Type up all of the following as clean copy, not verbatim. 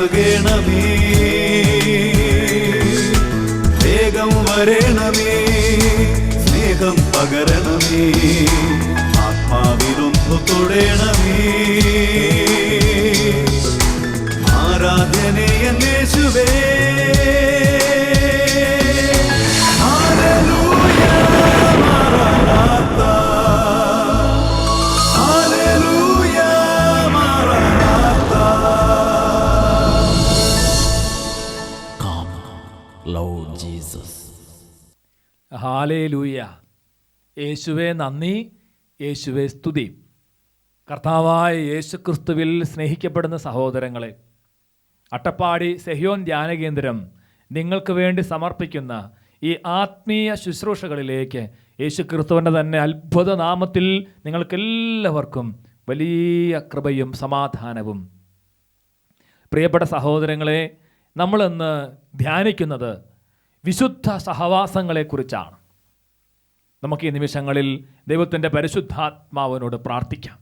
നൽകണമേ, വേഗം വരണമേ, സ്നേഹം പകരണമേ, ആത്മാവിലൊന്നു തൊടണമേ. ആരാധനയൻ യേശുവേ, ഹല്ലേലൂയ മറനാഥാ, ഹല്ലേലൂയ മറനാഥാ. Come, Lord Jesus. ഹല്ലേലൂയ. യേശുവേ നന്ദി, യേശുവേ സ്തുതി. കർത്താവായ യേശുക്രിസ്തുവിൽ സ്നേഹിക്കപ്പെടുന്ന സഹോദരങ്ങളെ, അട്ടപ്പാടി സെഹിയോൻ ധ്യാനകേന്ദ്രം നിങ്ങൾക്ക് വേണ്ടി സമർപ്പിക്കുന്ന ഈ ആത്മീയ ശുശ്രൂഷകളിലേക്ക് യേശുക്രിസ്തുവിൻ്റെ തന്നെ അത്ഭുത നാമത്തിൽ നിങ്ങൾക്കെല്ലാവർക്കും വലിയ കൃപയും സമാധാനവും. പ്രിയപ്പെട്ട സഹോദരങ്ങളെ, നമ്മളിന്ന് ധ്യാനിക്കുന്നത് വിശുദ്ധ സഹവാസങ്ങളെക്കുറിച്ചാണ്. നമുക്ക് ഈ നിമിഷങ്ങളിൽ ദൈവത്തിൻ്റെ പരിശുദ്ധാത്മാവിനോട് പ്രാർത്ഥിക്കാം.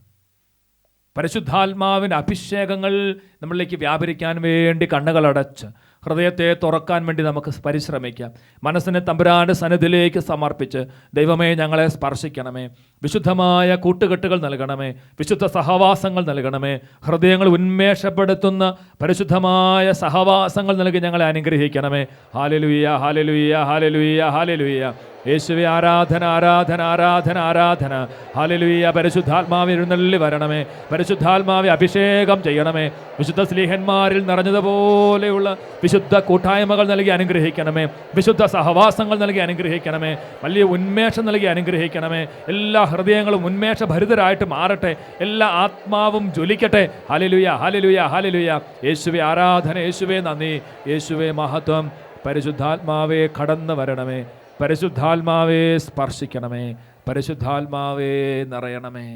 പരിശുദ്ധാത്മാവിൻ്റെ അഭിഷേകങ്ങൾ നമ്മളിലേക്ക് വ്യാപരിക്കാൻ വേണ്ടി കണ്ണുകളടച്ച് ഹൃദയത്തെ തുറക്കാൻ വേണ്ടി നമുക്ക് പരിശ്രമിക്കാം. മനസ്സിനെ തമ്പുരാന്റെ സന്നിധിയിലേക്ക് സമർപ്പിച്ച്, ദൈവമേ ഞങ്ങളെ സ്പർശിക്കണമേ, വിശുദ്ധമായ കൂട്ടുകെട്ടുകൾ നൽകണമേ, വിശുദ്ധ സഹവാസങ്ങൾ നൽകണമേ, ഹൃദയങ്ങൾ ഉന്മേഷപ്പെടുത്തുന്ന പരിശുദ്ധമായ സഹവാസങ്ങൾ നൽകി ഞങ്ങളെ അനുഗ്രഹിക്കണമേ. ഹല്ലേലൂയ, ഹല്ലേലൂയ, ഹല്ലേലൂയ, ഹല്ലേലൂയ. യേശുവേ ആരാധന, ആരാധന, ആരാധന, ആരാധന. ഹല്ലേലൂയ. പരിശുദ്ധാത്മാവെ എഴുന്നള്ളി വരണമേ, പരിശുദ്ധാത്മാവെ അഭിഷേകം ചെയ്യണമേ, വിശുദ്ധ സ്ലീഹന്മാരിൽ നിറഞ്ഞതുപോലെയുള്ള വിശുദ്ധ കൂട്ടായ്മകൾ നൽകി അനുഗ്രഹിക്കണമേ, വിശുദ്ധ സഹവാസങ്ങൾ നൽകി അനുഗ്രഹിക്കണമേ, വലിയ ഉന്മേഷം നൽകി അനുഗ്രഹിക്കണമേ. എല്ലാ ഹൃദയങ്ങളും ഉന്മേഷഭരിതരായിട്ട് മാറട്ടെ, എല്ലാ ആത്മാവും ജ്വലിക്കട്ടെ. ഹല്ലേലൂയ, ഹല്ലേലൂയ, ഹല്ലേലൂയ. യേശുവേ ആരാധന, യേശുവേ നന്ദി, യേശുവേ മഹത്വം. പരിശുദ്ധാത്മാവേ കടന്നു വരണമേ, പരിശുദ്ധാത്മാവേ സ്പർശിക്കണമേ, പരിശുദ്ധാത്മാവേ നിറയണമേ.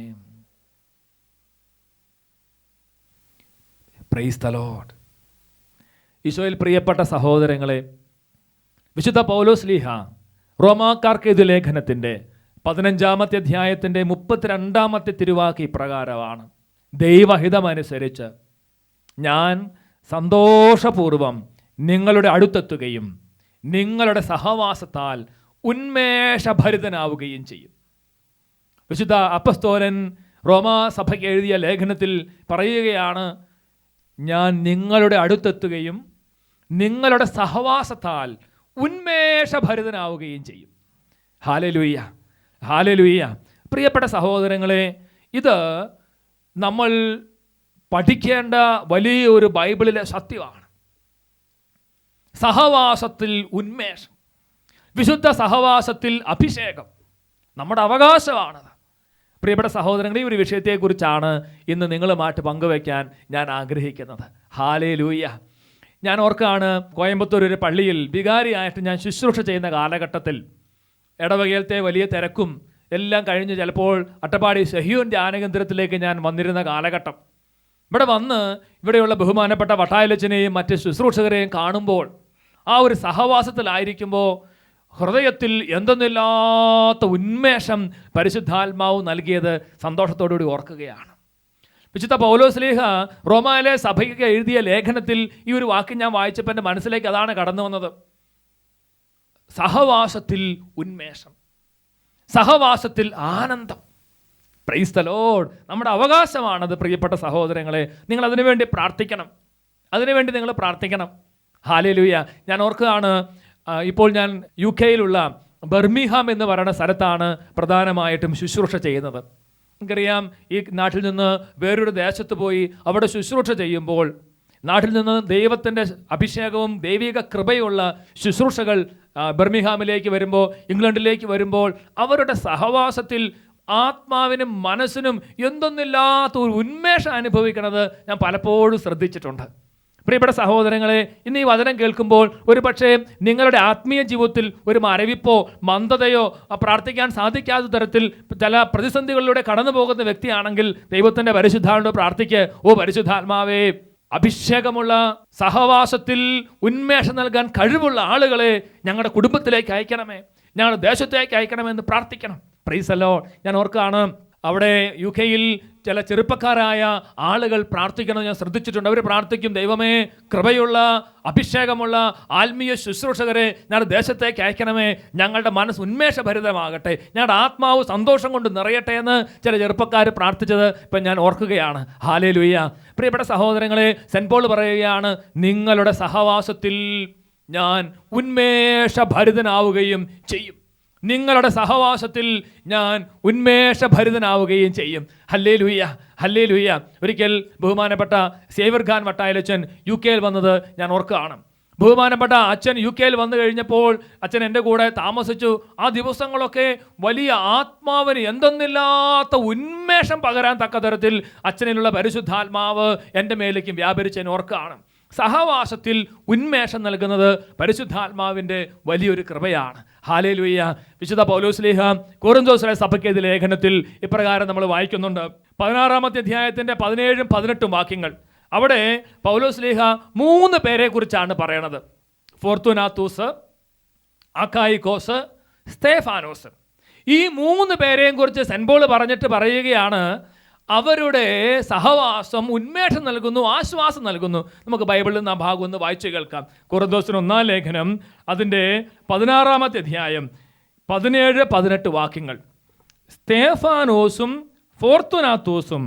Praise the Lord. ഈശോയിൽ പ്രിയപ്പെട്ട സഹോദരങ്ങളെ, വിശുദ്ധ പൗലോസ് ശ്ലീഹ റോമാക്കാർക്ക് എഴുതിയ ലേഖനത്തിൻ്റെ 15-ാമത്തെ അധ്യായത്തിൻ്റെ 32-ാമത്തെ തിരുവാക്ക് ഇപ്രകാരമാണ്: ദൈവഹിതമനുസരിച്ച് ഞാൻ സന്തോഷപൂർവം നിങ്ങളുടെ അടുത്തെത്തുകയും നിങ്ങളുടെ സഹവാസത്താൽ ഉന്മേഷഭരിതനാവുകയും ചെയ്യും. വിശുദ്ധ അപ്പസ്തോലൻ റോമാസഭയ്ക്ക് എഴുതിയ ലേഖനത്തിൽ പറയുകയാണ്, ഞാൻ നിങ്ങളുടെ അടുത്തെത്തുകയും നിങ്ങളുടെ സഹവാസത്താൽ ഉന്മേഷഭരിതനാവുകയും ചെയ്യും. Hallelujah, hallelujah. പ്രിയപ്പെട്ട സഹോദരങ്ങളെ, ഇത് നമ്മൾ പഠിക്കേണ്ട വലിയൊരു ബൈബിളിലെ സത്യമാണ്. സഹവാസത്തിൽ ഉന്മേഷം, വിശുദ്ധ സഹവാസത്തിൽ അഭിഷേകം നമ്മുടെ അവകാശമാണത്. പ്രിയപ്പെട്ട സഹോദരങ്ങളെ, ഈ ഒരു വിഷയത്തെക്കുറിച്ചാണ് ഇന്ന് നിങ്ങളുമായിട്ട് പങ്കുവയ്ക്കാൻ ഞാൻ ആഗ്രഹിക്കുന്നത്. ഹല്ലേലൂയ. ഞാൻ ഓർക്കാണ്, കോയമ്പത്തൂർ ഒരു പള്ളിയിൽ വികാരിയായിട്ട് ഞാൻ ശുശ്രൂഷ ചെയ്യുന്ന കാലഘട്ടത്തിൽ ഇടവകയിലത്തെ വലിയ തിരക്കും എല്ലാം കഴിഞ്ഞ് ചിലപ്പോൾ അട്ടപ്പാടി സെഹിയോൻ ധ്യാനകേന്ദ്രത്തിലേക്ക് ഞാൻ വന്നിരുന്ന കാലഘട്ടം. ഇവിടെ വന്ന് ഇവിടെയുള്ള ബഹുമാനപ്പെട്ട വട്ടായലച്ചനെയും മറ്റ് ശുശ്രൂഷകരെയും കാണുമ്പോൾ, ആ ഒരു സഹവാസത്തിലായിരിക്കുമ്പോൾ ഹൃദയത്തിൽ എന്തെന്നില്ലാത്ത ഉന്മേഷം പരിശുദ്ധാത്മാവ് നൽകിയത് സന്തോഷത്തോടുകൂടി ഓർക്കുകയാണ്. വിശുദ്ധ പൗലോസ് ശ്ലീഹ റോമായിലെ സഭയ്ക്ക് എഴുതിയ ലേഖനത്തിൽ ഈ ഒരു വാക്ക് ഞാൻ വായിച്ചപ്പോൾ എൻ്റെ മനസ്സിലേക്ക് അതാണ് കടന്നു വന്നത്. സഹവാസത്തിൽ ഉന്മേഷം, സഹവാസത്തിൽ ആനന്ദം. Price the Lord. നമ്മുടെ അവകാശമാണത്. പ്രിയപ്പെട്ട സഹോദരങ്ങളെ, നിങ്ങൾ അതിനുവേണ്ടി പ്രാർത്ഥിക്കണം, അതിനുവേണ്ടി നിങ്ങൾ പ്രാർത്ഥിക്കണം. ഹല്ലേലൂയ. ഞാൻ ഓർക്കുകയാണ്, ഇപ്പോൾ ഞാൻ UK-യിലുള്ള ബർമിഹാം എന്ന് പറയുന്ന സ്ഥലത്താണ് പ്രധാനമായിട്ടും ശുശ്രൂഷ ചെയ്യുന്നത്. നമുക്കറിയാം, ഈ നാട്ടിൽ നിന്ന് വേറൊരു ദേശത്ത് പോയി അവിടെ ശുശ്രൂഷ ചെയ്യുമ്പോൾ നാട്ടിൽ നിന്ന് ദൈവത്തിൻ്റെ അഭിഷേകവും ദൈവിക കൃപയുള്ള ശുശ്രൂഷകൾ ബർമിഹാമിലേക്ക് വരുമ്പോൾ, ഇംഗ്ലണ്ടിലേക്ക് വരുമ്പോൾ അവരുടെ സഹവാസത്തിൽ ആത്മാവിനും മനസ്സിനും എന്തൊന്നില്ലാത്ത ഒരു ഉന്മേഷം അനുഭവിക്കുന്നത് ഞാൻ പലപ്പോഴും ശ്രദ്ധിച്ചിട്ടുണ്ട്. പ്രിയപ്പെട്ട സഹോദരങ്ങളെ, ഇന്ന് ഈ വചനം കേൾക്കുമ്പോൾ ഒരു പക്ഷേ നിങ്ങളുടെ ആത്മീയ ജീവിതത്തിൽ ഒരു മരവിപ്പോ മന്ദതയോ പ്രാർത്ഥിക്കാൻ സാധിക്കാത്ത തരത്തിൽ ചില പ്രതിസന്ധികളിലൂടെ കടന്നു പോകുന്ന വ്യക്തിയാണെങ്കിൽ ദൈവത്തിൻ്റെ പരിശുദ്ധാത്മാവിനോട് പ്രാർത്ഥിക്ക്. ഓ പരിശുദ്ധാത്മാവേ, അഭിഷേകമുള്ള സഹവാസത്തിൽ ഉന്മേഷം നൽകാൻ കഴിവുള്ള ആളുകളെ ഞങ്ങളുടെ കുടുംബത്തിലേക്ക് അയക്കണമേ, ഞങ്ങളുടെ ദേശത്തേക്ക് അയക്കണമെന്ന് പ്രാർത്ഥിക്കണം. Praise the Lord. ഞാൻ ഓർക്കാണ്, അവിടെ UK-ൽ ചില ചെറുപ്പക്കാരായ ആളുകൾ പ്രാർത്ഥിക്കണം ഞാൻ ശ്രദ്ധിച്ചിട്ടുണ്ട്. അവർ പ്രാർത്ഥിക്കും, ദൈവമേ കൃപയുള്ള അഭിഷേകമുള്ള ആത്മീയ ശുശ്രൂഷകരെ ഞങ്ങളുടെ ദേശത്തേക്ക് അയക്കണമേ, ഞങ്ങളുടെ മനസ്സ് ഉന്മേഷഭരിതമാകട്ടെ, ഞങ്ങളുടെ ആത്മാവ് സന്തോഷം കൊണ്ട് നിറയട്ടെ എന്ന് ചില ചെറുപ്പക്കാർ പ്രാർത്ഥിച്ചത് ഇപ്പം ഞാൻ ഓർക്കുകയാണ്. ഹല്ലേലൂയ. പ്രിയപ്പെട്ട സഹോദരങ്ങളെ, സെന്റ് പോൾ പറയുകയാണ്, നിങ്ങളുടെ സഹവാസത്തിൽ ഞാൻ ഉന്മേഷഭരിതനാവുകയും ചെയ്യും. നിങ്ങളുടെ സഹവാസത്തിൽ ഞാൻ ഉന്മേഷഭരിതനാവുകയും ചെയ്യും. Hallelujah, hallelujah. ഒരിക്കൽ ബഹുമാനപ്പെട്ട സേവ്യർ ഖാൻ വട്ടായിലച്ചൻ UK-ൽ വന്നത് ഞാൻ ഓർക്കുകയാണ്. ബഹുമാനപ്പെട്ട അച്ഛൻ UK-ൽ വന്നു കഴിഞ്ഞപ്പോൾ അച്ഛൻ എൻ്റെ കൂടെ താമസിച്ചു. ആ ദിവസങ്ങളൊക്കെ വലിയ ആത്മാവിന് എന്തെന്നില്ലാത്ത ഉന്മേഷം പകരാൻ തക്ക തരത്തിൽ അച്ഛനിലുള്ള പരിശുദ്ധാത്മാവ് എൻ്റെ മേലേക്കും വ്യാപരിച്ച് ഞാൻ ഓർക്കുകയാണ്. സഹവാസത്തിൽ ഉന്മേഷം നൽകുന്നത് പരിശുദ്ധാത്മാവിൻ്റെ വലിയൊരു കൃപയാണ്. ഹല്ലേലൂയ. വിശുദ്ധ പൗലോസ്ലീഹ കൊരിന്ഥോസിലെ സഭയ്ക്കെതിരെ ലേഖനത്തിൽ ഇപ്രകാരം നമ്മൾ വായിക്കുന്നുണ്ട്. 16-ാമത്തെ അധ്യായത്തിൻ്റെ 17-18 വാക്യങ്ങൾ. അവിടെ പൗലോസ്ലീഹ 3 പേരെ കുറിച്ചാണ് പറയണത്. ഫോർത്തുനാത്തൂസ്, അക്കായിക്കോസ്, സ്തേഫാനോസ്. ഈ 3 പേരെയും കുറിച്ച് സെന്റ് പോൾ പറഞ്ഞിട്ട് പറയുകയാണ്, അവരുടെ സഹവാസം ഉന്മേഷം നൽകുന്നു, ആശ്വാസം നൽകുന്നു. നമുക്ക് ബൈബിളിൽ നിന്ന് ആ ഭാഗം ഒന്ന് വായിച്ചു കേൾക്കാം. കൊരിന്ഥോസിന് 1-ാം ലേഖനം അതിൻ്റെ 16-ാമത്തെ അധ്യായം 17-18 വാക്യങ്ങൾ. സ്തേഫാനോസും ഫോർത്തുനാത്തൂസും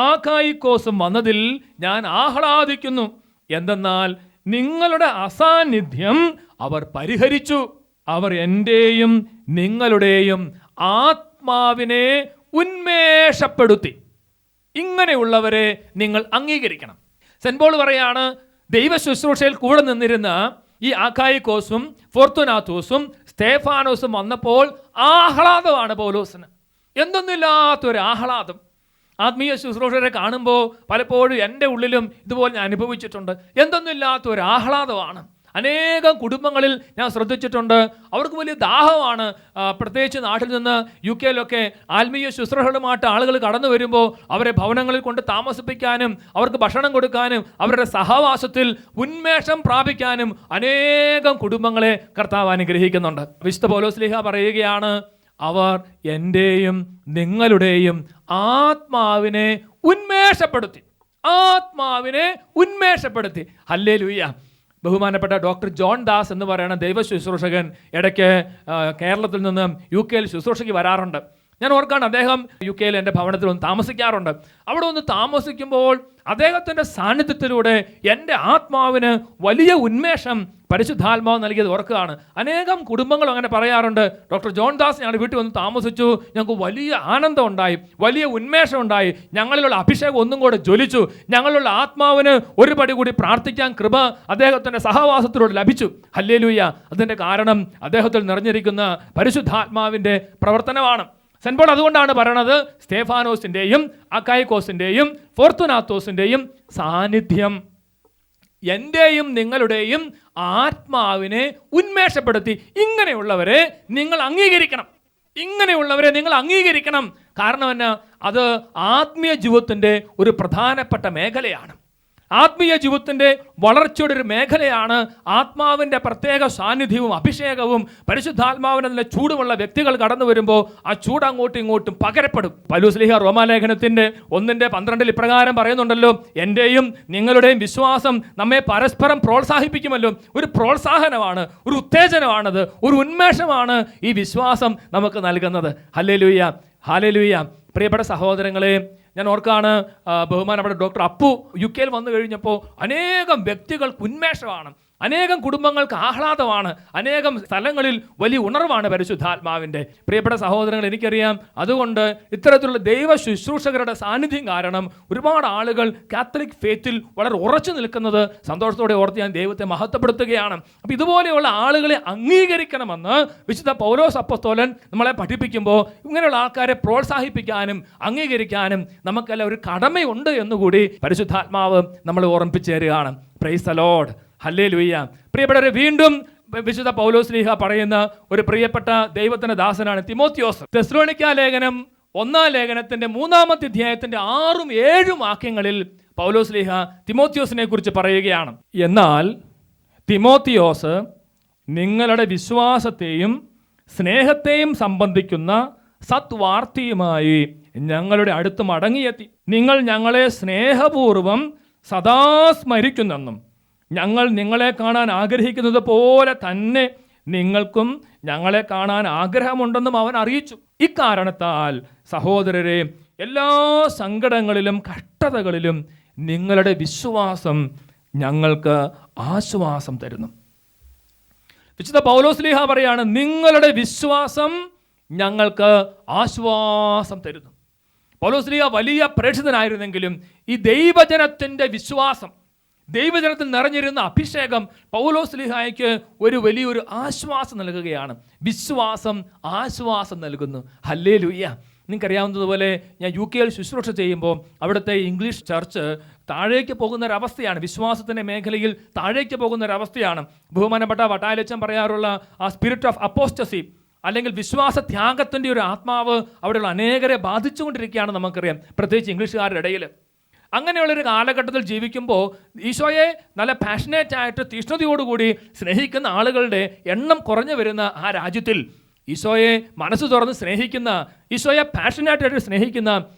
ആക്കായിക്കോസും വന്നതിൽ ഞാൻ ആഹ്ലാദിക്കുന്നു, എന്തെന്നാൽ നിങ്ങളുടെ അസാന്നിധ്യം അവർ പരിഹരിച്ചു. അവർ എൻ്റെയും നിങ്ങളുടെയും ആത്മാവിനെ ഉന്മേഷപ്പെടുത്തി. ഇങ്ങനെയുള്ളവരെ നിങ്ങൾ അംഗീകരിക്കണം. സെന്റ് പോൾ പറയാണ്, ദൈവ ശുശ്രൂഷയിൽ കൂടെ നിന്നിരുന്ന ഈ ആക്കായിക്കോസും ഫോർത്തുനാത്തൂസും സ്തേഫാനോസും വന്നപ്പോൾ ആഹ്ലാദമാണ് പൗലോസിന്. എന്തൊന്നില്ലാത്തൊരു ആഹ്ലാദം. ആത്മീയ ശുശ്രൂഷകരെ കാണുമ്പോൾ പലപ്പോഴും എൻ്റെ ഉള്ളിലും ഇതുപോലെ ഞാൻ അനുഭവിച്ചിട്ടുണ്ട്. എന്തൊന്നില്ലാത്തൊരു ആഹ്ലാദമാണ്. അനേകം കുടുംബങ്ങളിൽ ഞാൻ ശ്രദ്ധിച്ചിട്ടുണ്ട്, അവർക്ക് വലിയ ദാഹമാണ്. പ്രത്യേകിച്ച് നാട്ടിൽ നിന്ന് UK-ലൊക്കെ ആത്മീയ ശുശ്രൂഷകളുമായിട്ട് ആളുകൾ കടന്നു വരുമ്പോൾ അവരെ ഭവനങ്ങളിൽ കൊണ്ട് താമസിപ്പിക്കാനും അവർക്ക് ഭക്ഷണം കൊടുക്കാനും അവരുടെ സഹവാസത്തിൽ ഉന്മേഷം പ്രാപിക്കാനും അനേകം കുടുംബങ്ങളെ കർത്താവ് അനുഗ്രഹിക്കുന്നുണ്ട്. വിശുദ്ധ പൗലോസ്ലീഹ പറയുകയാണ്, അവർ എൻ്റെയും നിങ്ങളുടെയും ആത്മാവിനെ ഉന്മേഷപ്പെടുത്തി. ആത്മാവിനെ ഉന്മേഷപ്പെടുത്തി. ഹല്ലേലൂയ. ബഹുമാനപ്പെട്ട ഡോക്ടർ ജോൺ ദാസ് എന്ന് പറയുന്ന ദൈവ ശുശ്രൂഷകൻ ഇടയ്ക്ക് കേരളത്തിൽ നിന്ന് UK-ൽ ശുശ്രൂഷയ്ക്ക് വരാറുണ്ട്. ഞാൻ ഓർക്കാണ്, അദ്ദേഹം UK-ൽ എൻ്റെ ഭവനത്തിൽ ഒന്ന് താമസിക്കാറുണ്ട്. അവിടെ ഒന്ന് താമസിക്കുമ്പോൾ അദ്ദേഹത്തിൻ്റെ സാന്നിധ്യത്തിലൂടെ എൻ്റെ ആത്മാവിന് വലിയ ഉന്മേഷം പരിശുദ്ധാത്മാവ് നൽകിയത് ഓർക്കുകയാണ്. അനേകം കുടുംബങ്ങളും അങ്ങനെ പറയാറുണ്ട്, ഡോക്ടർ ജോൺ ദാസ് ഞങ്ങളുടെ വീട്ടിൽ വന്ന് താമസിച്ചു, ഞങ്ങൾക്ക് വലിയ ആനന്ദം ഉണ്ടായി, വലിയ ഉന്മേഷം ഉണ്ടായി, ഞങ്ങളിലുള്ള അഭിഷേകം ഒന്നും കൂടെ ജ്വലിച്ചു, ഞങ്ങളിലുള്ള ആത്മാവിന് ഒരു പടി കൂടി പ്രാർത്ഥിക്കാൻ കൃപ അദ്ദേഹത്തിൻ്റെ സഹവാസത്തിലൂടെ ലഭിച്ചു. ഹല്ലേലൂയ. അതിൻ്റെ കാരണം അദ്ദേഹത്തിൽ നിറഞ്ഞിരിക്കുന്ന പരിശുദ്ധാത്മാവിൻ്റെ പ്രവർത്തനമാണ്. സെന്റ് പോൾ അതുകൊണ്ടാണ് പറയണത്, സ്തേഫാനോസിൻ്റെയും അക്കായിക്കോസിൻ്റെയും ഫോർത്തുനാത്തോസിൻ്റെയും സാന്നിധ്യം എൻ്റെയും നിങ്ങളുടെയും ആത്മാവിനെ ഉന്മേഷപ്പെടുത്തി. ഇങ്ങനെയുള്ളവരെ നിങ്ങൾ അംഗീകരിക്കണം. ഇങ്ങനെയുള്ളവരെ നിങ്ങൾ അംഗീകരിക്കണം. കാരണം എന്നാ? അത് ആത്മീയ ജീവിതത്തിൻ്റെ ഒരു പ്രധാനപ്പെട്ട മേഖലയാണ്. ആത്മീയ ജീവിതത്തിൻ്റെ വളർച്ചയുടെ ഒരു മേഖലയാണ് ആത്മാവിൻ്റെ പ്രത്യേക സാന്നിധ്യവും അഭിഷേകവും. പരിശുദ്ധാത്മാവിൻ്റെ നല്ല ചൂടുമുള്ള വ്യക്തികൾ കടന്നു വരുമ്പോൾ ആ ചൂട് അങ്ങോട്ടും ഇങ്ങോട്ടും പകരപ്പെടും. പൗലോസ്ലീഹ റോമാലേഖനത്തിൻ്റെ 1:12 ഇപ്രകാരം പറയുന്നുണ്ടല്ലോ, എൻ്റെയും നിങ്ങളുടെയും വിശ്വാസം നമ്മെ പരസ്പരം പ്രോത്സാഹിപ്പിക്കുമല്ലോ. ഒരു പ്രോത്സാഹനമാണ്, ഒരു ഉത്തേജനമാണത്, ഒരു ഉന്മേഷമാണ് ഈ വിശ്വാസം നമുക്ക് നൽകുന്നത്. Hallelujah, hallelujah. പ്രിയപ്പെട്ട സഹോദരങ്ങളെ, ഞാൻ ഓർക്കാണ്, ബഹുമാനപ്പെട്ട ഡോക്ടർ അപ്പു UK-ൽ വന്നു കഴിഞ്ഞപ്പോൾ അനേകം വ്യക്തികൾക്ക് ഉന്മേഷമാണ്, അനേകം കുടുംബങ്ങൾക്ക് ആഹ്ലാദമാണ്, അനേകം സ്ഥലങ്ങളിൽ വലിയ ഉണർവാണ് പരിശുദ്ധാത്മാവിൻ്റെ. പ്രിയപ്പെട്ട സഹോദരങ്ങൾ, എനിക്കറിയാം, അതുകൊണ്ട് ഇത്തരത്തിലുള്ള ദൈവ ശുശ്രൂഷകരുടെ സാന്നിധ്യം കാരണം ഒരുപാട് ആളുകൾ കാത്തലിക് ഫെയ്ത്തിൽ വളരെ ഉറച്ചു നിൽക്കുന്നത് സന്തോഷത്തോടെ ഓർത്ത് ഞാൻ ദൈവത്തെ മഹത്വപ്പെടുത്തുകയാണ്. അപ്പോൾ ഇതുപോലെയുള്ള ആളുകളെ അംഗീകരിക്കണമെന്ന് വിശുദ്ധ പൗലോസ് അപ്പോസ്തലൻ നമ്മളെ പഠിപ്പിക്കുമ്പോൾ ഇങ്ങനെയുള്ള ആൾക്കാരെ പ്രോത്സാഹിപ്പിക്കാനും അംഗീകരിക്കാനും നമുക്കെല്ലാം ഒരു കടമയുണ്ട് എന്നുകൂടി പരിശുദ്ധാത്മാവ് നമ്മളെ ഓർമ്മിപ്പിച്ചു തരികയാണ്. Praise the Lord. ഹല്ലേലൂയ. പ്രിയപ്പെട്ടവരെ, വീണ്ടും വിശുദ്ധ പൗലോസ്ലീഹ പറയുന്ന ഒരു പ്രിയപ്പെട്ട ദൈവത്തിന്റെ ദാസനാണ് തിമോത്തിയോസ്. തെസ്സലോനിക്ക ലേഖനം 1-ാം ലേഖനത്തിന്റെ 3-ാമത്തെ അധ്യായത്തിന്റെ 6-7 വാക്യങ്ങളിൽ പൗലോസ്ലീഹ തിമോത്തിയോസിനെ കുറിച്ച് പറയുകയാണ്. എന്നാൽ തിമോത്തിയോസ് നിങ്ങളുടെ വിശ്വാസത്തെയും സ്നേഹത്തെയും സംബന്ധിക്കുന്ന സത്വാർത്തയുമായി ഞങ്ങളുടെ അടുത്ത് മടങ്ങിയെത്തി. നിങ്ങൾ ഞങ്ങളെ സ്നേഹപൂർവം സദാ സ്മരിക്കുന്നെന്നും ഞങ്ങൾ നിങ്ങളെ കാണാൻ ആഗ്രഹിക്കുന്നത് പോലെ തന്നെ നിങ്ങൾക്കും ഞങ്ങളെ കാണാൻ ആഗ്രഹമുണ്ടെന്നും അവൻ അറിയിച്ചു. ഇക്കാരണത്താൽ സഹോദരരെ, എല്ലാ സങ്കടങ്ങളിലും കഷ്ടതകളിലും നിങ്ങളുടെ വിശ്വാസം ഞങ്ങൾക്ക് ആശ്വാസം തരുന്നു. വിശുദ്ധ പൗലോസ്ലീഹ പറയാണ്, നിങ്ങളുടെ വിശ്വാസം ഞങ്ങൾക്ക് ആശ്വാസം തരുന്നു. പൗലോസ്ലീഹ വലിയ പ്രേക്ഷിതനായിരുന്നെങ്കിലും ഈ ദൈവജനത്തിൻ്റെ വിശ്വാസം, ദൈവജനത്തിൽ നിറഞ്ഞിരുന്ന അഭിഷേകം പൗലോസ്ലീഹായ്ക്ക് ഒരു വലിയൊരു ആശ്വാസം നൽകുകയാണ്. വിശ്വാസം ആശ്വാസം നൽകുന്നു. ഹല്ലേലൂയ. നിങ്ങൾക്കറിയാവുന്നതുപോലെ ഞാൻ UK ശുശ്രൂഷ ചെയ്യുമ്പോൾ അവിടുത്തെ ഇംഗ്ലീഷ് ചർച്ച് താഴേക്ക് പോകുന്നൊരവസ്ഥയാണ്. വിശ്വാസത്തിൻ്റെ മേഖലയിൽ താഴേക്ക് പോകുന്നൊരവസ്ഥയാണ്. ബഹുമാനപ്പെട്ട വട്ടായലച്ചൻ പറയാറുള്ള ആ സ്പിരിറ്റ് ഓഫ് അപ്പോസ്റ്റസി, അല്ലെങ്കിൽ വിശ്വാസത്യാഗത്തിൻ്റെ ഒരു ആത്മാവ് അവിടെയുള്ള അനേകരെ ബാധിച്ചുകൊണ്ടിരിക്കുകയാണ് നമുക്കറിയാം, പ്രത്യേകിച്ച് ഇംഗ്ലീഷുകാരുടെ ഇടയിൽ. അങ്ങനെയുള്ളൊരു കാലഘട്ടത്തിൽ ജീവിക്കുമ്പോൾ ഈശോയെ നല്ല പാഷനേറ്റായിട്ട് തീഷ്ണതയോടുകൂടി സ്നേഹിക്കുന്ന ആളുകളുടെ എണ്ണം കുറഞ്ഞു വരുന്ന ആ രാജ്യത്തിൽ ഈശോയെ മനസ്സ് തുറന്ന് സ്നേഹിക്കുന്ന, ഈശോയെ പാഷനേറ്റായിട്ട് സ്നേഹിക്കുന്ന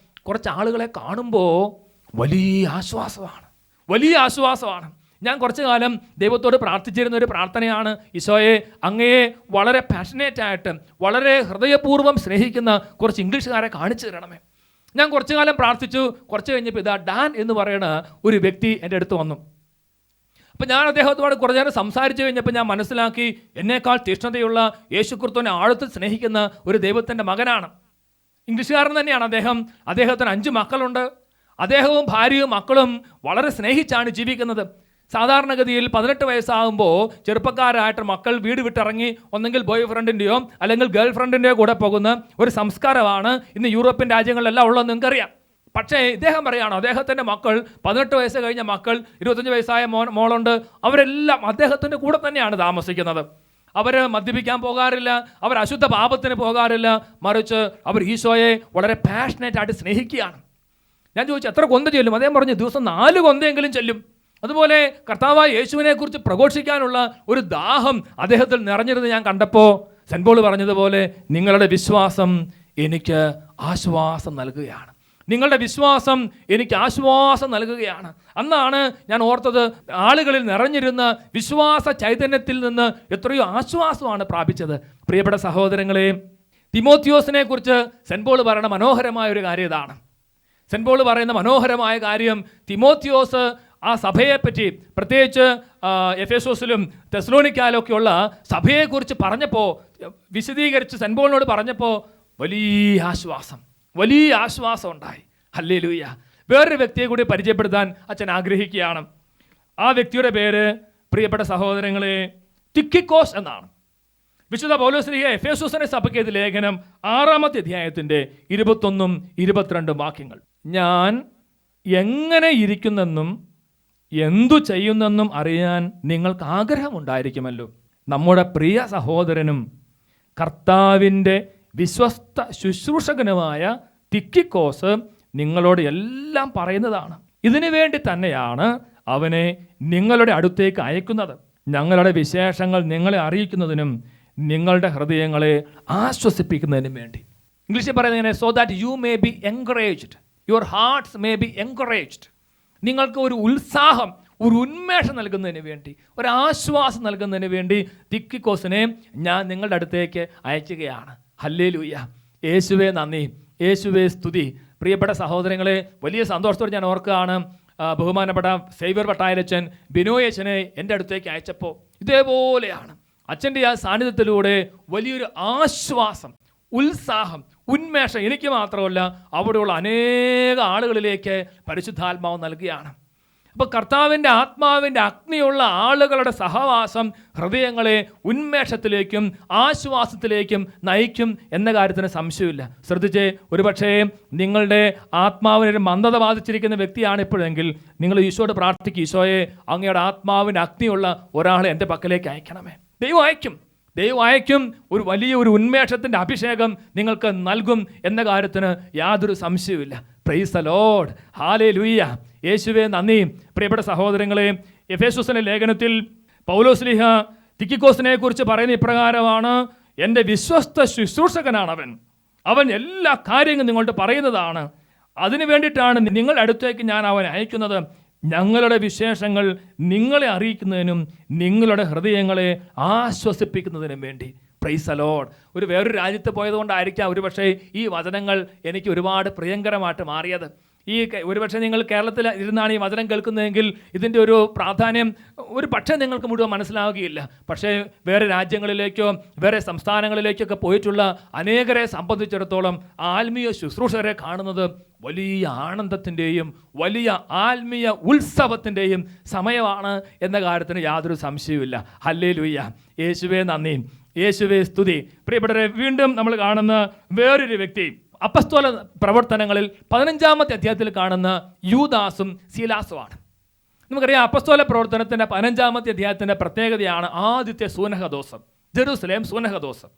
കുറച്ച് ആളുകളെ കാണുമ്പോൾ വലിയ ആശ്വാസമാണ്, വലിയ ആശ്വാസമാണ്. ഞാൻ കുറച്ചു കാലം ദൈവത്തോട് പ്രാർത്ഥിച്ചിരുന്ന ഒരു പ്രാർത്ഥനയാണ്, ഈശോയെ അങ്ങയെ വളരെ പാഷനേറ്റായിട്ട് വളരെ ഹൃദയപൂർവ്വം സ്നേഹിക്കുന്ന കുറച്ച് ഇംഗ്ലീഷുകാരെ കാണിച്ചു തരണമേ. ഞാൻ കുറച്ചു കാലം പ്രാർത്ഥിച്ചു. കുറച്ച് കഴിഞ്ഞപ്പോൾ ഇതാ ഡാൻ എന്ന് പറയുന്ന ഒരു വ്യക്തി എൻ്റെ അടുത്ത് വന്നു. അപ്പം ഞാൻ അദ്ദേഹത്തോട് കുറച്ചു നേരം സംസാരിച്ചു കഴിഞ്ഞപ്പോൾ ഞാൻ മനസ്സിലാക്കി, എന്നേക്കാൾ തീഷ്ണതയുള്ള യേശുക്രിസ്തുവിനെ ആഴത്തിൽ സ്നേഹിക്കുന്ന ഒരു ദൈവത്തിൻ്റെ മകനാണ്. ഇംഗ്ലീഷുകാരൻ തന്നെയാണ് അദ്ദേഹം. അദ്ദേഹത്തിന് 5 മക്കളുണ്ട്. അദ്ദേഹവും ഭാര്യയും മക്കളും വളരെ സ്നേഹിച്ചാണ് ജീവിക്കുന്നത്. സാധാരണഗതിയിൽ 18 വയസ്സാകുമ്പോൾ ചെറുപ്പക്കാരായിട്ട് മക്കൾ വീട് വിട്ടിറങ്ങി ഒന്നെങ്കിൽ ബോയ് ഫ്രണ്ടിൻ്റെയോ അല്ലെങ്കിൽ ഗേൾ ഫ്രണ്ടിൻ്റെയോ കൂടെ പോകുന്ന ഒരു സംസ്കാരമാണ് ഇന്ന് യൂറോപ്യൻ രാജ്യങ്ങളിലെല്ലാം ഉള്ളതെന്ന് നിങ്ങൾക്കറിയാം. പക്ഷേ ഇദ്ദേഹം പറയുകയാണ്, അദ്ദേഹത്തിൻ്റെ മക്കൾ 18 വയസ്സ് കഴിഞ്ഞ മക്കൾ, 25 വയസ്സായ മോളുണ്ട്, അവരെല്ലാം അദ്ദേഹത്തിൻ്റെ കൂടെ തന്നെയാണ് താമസിക്കുന്നത്. അവർ മദ്യപിക്കാൻ പോകാറില്ല, അവർ അശുദ്ധ പാപത്തിന് പോകാറില്ല, മറിച്ച് അവർ ഈശോയെ വളരെ പാഷനേറ്റായിട്ട് സ്നേഹിക്കുകയാണ്. ഞാൻ ചോദിച്ചു, എത്ര കൊന്ത ചെല്ലും? അദ്ദേഹം പറഞ്ഞു, ദിവസം 4 കൊന്തയെങ്കിലും ചെല്ലും. അതുപോലെ കർത്താവായ യേശുവിനെ കുറിച്ച് പ്രഘോഷിക്കാനുള്ള ഒരു ദാഹം അദ്ദേഹത്തിൽ നിറഞ്ഞിരുന്ന് ഞാൻ കണ്ടപ്പോൾ സെന്റ് പോൾ പറഞ്ഞതുപോലെ, നിങ്ങളുടെ വിശ്വാസം എനിക്ക് ആശ്വാസം നൽകുകയാണ്, നിങ്ങളുടെ വിശ്വാസം എനിക്ക് ആശ്വാസം നൽകുകയാണ്. അന്നാണ് ഞാൻ ഓർത്തത്, ആളുകളിൽ നിറഞ്ഞിരുന്ന വിശ്വാസ ചൈതന്യത്തിൽ നിന്ന് എത്രയോ ആശ്വാസമാണ് പ്രാപിച്ചത്. പ്രിയപ്പെട്ട സഹോദരങ്ങളെ, തിമോത്തിയോസിനെ കുറിച്ച് സെന്റ് പോൾ പറയുന്ന മനോഹരമായ ഒരു കാര്യം ഇതാണ്. സെന്റ് പോൾ പറയുന്ന മനോഹരമായ കാര്യം, തിമോത്തിയോസ് ആ സഭയെപ്പറ്റി, പ്രത്യേകിച്ച് എഫേസോസിലും തെസ്സലോനിക്കയിലൊക്കെയുള്ള സഭയെക്കുറിച്ച് പറഞ്ഞപ്പോൾ, വിശദീകരിച്ച് സെന്റ് പോളിനോട് പറഞ്ഞപ്പോൾ വലിയ ആശ്വാസം ഉണ്ടായി. ഹല്ലേലൂയ. വേറൊരു വ്യക്തിയെ കൂടി പരിചയപ്പെടുത്താൻ അച്ഛൻ ആഗ്രഹിക്കുകയാണ്. ആ വ്യക്തിയുടെ പേര്, പ്രിയപ്പെട്ട സഹോദരങ്ങളെ, തിക്കിക്കോസ് എന്നാണ്. വിശുദ്ധ പൗലോസ്ലീഹ എഫേസോസിനെ സഭയ്ക്ക് എഴുതിയ ലേഖനം 6-ാമത്തെ അധ്യായത്തിൻ്റെ 21-22 വാക്യങ്ങൾ. ഞാൻ എങ്ങനെ ഇരിക്കുന്നെന്നും എന്തു ചെയ്യുന്നെന്നും അറിയാൻ നിങ്ങൾക്ക് ആഗ്രഹമുണ്ടായിരിക്കുമല്ലോ. നമ്മുടെ പ്രിയ സഹോദരനും കർത്താവിൻ്റെ വിശ്വസ്ത ശുശ്രൂഷകനുമായ തിക്കിക്കോസ് നിങ്ങളോട് എല്ലാം പറയുന്നതാണ്. ഇതിനു വേണ്ടി തന്നെയാണ് അവനെ നിങ്ങളുടെ അടുത്തേക്ക് അയക്കുന്നത്, ഞങ്ങളുടെ വിശേഷങ്ങൾ നിങ്ങളെ അറിയിക്കുന്നതിനും നിങ്ങളുടെ ഹൃദയങ്ങളെ ആശ്വസിപ്പിക്കുന്നതിനും വേണ്ടി. ഇംഗ്ലീഷിൽ പറയുന്നത്, so that you may be encouraged, your hearts may be encouraged. നിങ്ങൾക്ക് ഒരു ഉത്സാഹം, ഒരു ഉന്മേഷം നൽകുന്നതിന് വേണ്ടി, ഒരാശ്വാസം നൽകുന്നതിന് വേണ്ടി തിക്കിക്കോസിനെ ഞാൻ നിങ്ങളുടെ അടുത്തേക്ക് അയക്കുകയാണ്. ഹല്ലേലൂയ. യേശുവേ നന്ദി, യേശുവേ സ്തുതി. പ്രിയപ്പെട്ട സഹോദരങ്ങളെ, വലിയ സന്തോഷത്തോടെ ഞാൻ ഓർക്കുകയാണ്, ബഹുമാനപ്പെട്ട സേവ്യർ വട്ടായലച്ചൻ ബിനോയച്ചനെ എൻ്റെ അടുത്തേക്ക് അയച്ചപ്പോൾ ഇതേപോലെയാണ്. അച്ഛൻ്റെ ആ സാന്നിധ്യത്തിലൂടെ വലിയൊരു ആശ്വാസം, ഉത്സാഹം, ഉന്മേഷം എനിക്ക് മാത്രമല്ല അവിടെയുള്ള അനേക ആളുകളിലേക്ക് പരിശുദ്ധാത്മാവ് നൽകുകയാണ്. അപ്പോൾ കർത്താവിൻ്റെ ആത്മാവിൻ്റെ അഗ്നിയുള്ള ആളുകളുടെ സഹവാസം ഹൃദയങ്ങളെ ഉന്മേഷത്തിലേക്കും ആശ്വാസത്തിലേക്കും നയിക്കും എന്ന കാര്യത്തിന് സംശയമില്ല. ശ്രദ്ധിച്ചേ, ഒരുപക്ഷേ നിങ്ങളുടെ ആത്മാവിനൊരു മന്ദത ബാധിച്ചിരിക്കുന്ന വ്യക്തിയാണ് ഇപ്പോഴെങ്കിൽ നിങ്ങൾ ഈശോയോട് പ്രാർത്ഥിക്കും, ഈശോയെ അങ്ങയുടെ ആത്മാവിൻ്റെ അഗ്നിയുള്ള ഒരാളെ എൻ്റെ പക്കലേക്ക് അയക്കണമേ. ദൈവം അയക്കും. ഒരു വലിയൊരു ഉന്മേഷത്തിൻ്റെ അഭിഷേകം നിങ്ങൾക്ക് നൽകും എന്ന കാര്യത്തിന് യാതൊരു സംശയവുമില്ല. Price the Lord. ഹല്ലേലൂയ. യേശുവേ നന്ദി. പ്രിയപ്പെട്ട സഹോദരങ്ങളെ, എഫേസോസിന്റെ ലേഖനത്തിൽ പൗലോസ്ലീഹ തിക്കിക്കോസിനെ കുറിച്ച് പറയുന്ന ഇപ്രകാരമാണ്, എൻ്റെ വിശ്വസ്ത ശുശ്രൂഷകനാണ് അവൻ, അവൻ എല്ലാ കാര്യങ്ങളും നിങ്ങളോട് പറയുന്നതാണ്. അതിനു വേണ്ടിയിട്ടാണ് നിങ്ങളുടെ അടുത്തേക്ക് ഞാൻ അവനെ അയക്കുന്നത്. ഞങ്ങളുടെ വിശേഷങ്ങൾ നിങ്ങളെ അറിയിക്കുന്നതിനും നിങ്ങളുടെ ഹൃദയങ്ങളെ ആശ്വസിപ്പിക്കുന്നതിനും വേണ്ടി. Praise the Lord. വേറൊരു രാജ്യത്ത് പോയതുകൊണ്ടായിരിക്കാം ഒരുപക്ഷെ ഈ വചനങ്ങൾ എനിക്ക് ഒരുപാട് പ്രിയങ്കരമായിട്ട് മാറിയത്. ഒരുപക്ഷെ നിങ്ങൾ കേരളത്തിൽ ഇരുന്നാണ് ഈ വചനം കേൾക്കുന്നതെങ്കിൽ ഇതിൻ്റെ ഒരു പ്രാധാന്യം ഒരു പക്ഷേ നിങ്ങൾക്ക് മുഴുവൻ മനസ്സിലാവുകയില്ല. പക്ഷേ വേറെ രാജ്യങ്ങളിലേക്കോ വേറെ സംസ്ഥാനങ്ങളിലേക്കൊക്കെ പോയിട്ടുള്ള അനേകരെ സംബന്ധിച്ചിടത്തോളം ആത്മീയ ശുശ്രൂഷകരെ കാണുന്നത് വലിയ ആനന്ദത്തിൻ്റെയും വലിയ ആത്മീയ ഉത്സവത്തിൻ്റെയും സമയമാണ് എന്ന കാര്യത്തിന് യാതൊരു സംശയവുമില്ല. ഹല്ലേലൂയ. യേശുവേ നന്ദി, യേശുവേ സ്തുതി. പ്രിയപ്പെട്ടവരെ, വീണ്ടും നമ്മൾ കാണുന്ന വേറൊരു വ്യക്തി അപ്പസ്തോല പ്രവർത്തനങ്ങളിൽ 15-ാമത്തെ അധ്യായത്തിൽ കാണുന്ന യൂദാസും സീലാസുമാണ്. നമുക്കറിയാം, അപ്പസ്തോല പ്രവർത്തനത്തിൻ്റെ 15-ാമത്തെ അധ്യായത്തിൻ്റെ പ്രത്യേകതയാണ് ആദ്യത്തെ സൂനഹദോസം, ജെറുസലേം സൂനഹദോസം.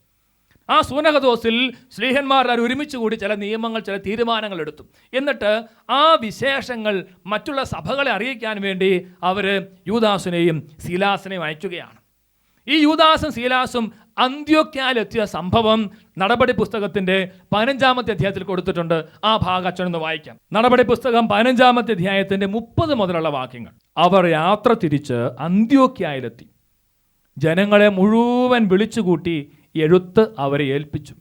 ആ സൂനഹദോസിൽ ശ്ലീഹന്മാർ ഒരുമിച്ച് കൂടി ചില നിയമങ്ങൾ, ചില തീരുമാനങ്ങൾ എടുത്തു. എന്നിട്ട് ആ വിശേഷങ്ങൾ മറ്റുള്ള സഭകളെ അറിയിക്കാൻ വേണ്ടി അവർ യൂദാസിനെയും സീലാസിനെയും അയക്കുകയാണ്. ഈ യൂദാസും സീലാസും അന്ത്യോക്യയിലെത്തിയ സംഭവം നടപടി പുസ്തകത്തിന്റെ 15-ാമത്തെ അധ്യായത്തിൽ കൊടുത്തിട്ടുണ്ട്. ആ ഭാഗം അച്ഛനൊന്ന് വായിക്കാം. നടപടി പുസ്തകം 15-ാമത്തെ അധ്യായത്തിന്റെ 30 മുതലുള്ള വാക്യങ്ങൾ. അവർ യാത്ര തിരിച്ച് അന്ത്യോക്യയിലെത്തി. ജനങ്ങളെ മുഴുവൻ വിളിച്ചുകൂട്ടി എഴുത്ത് അവരെ ഏൽപ്പിച്ചു.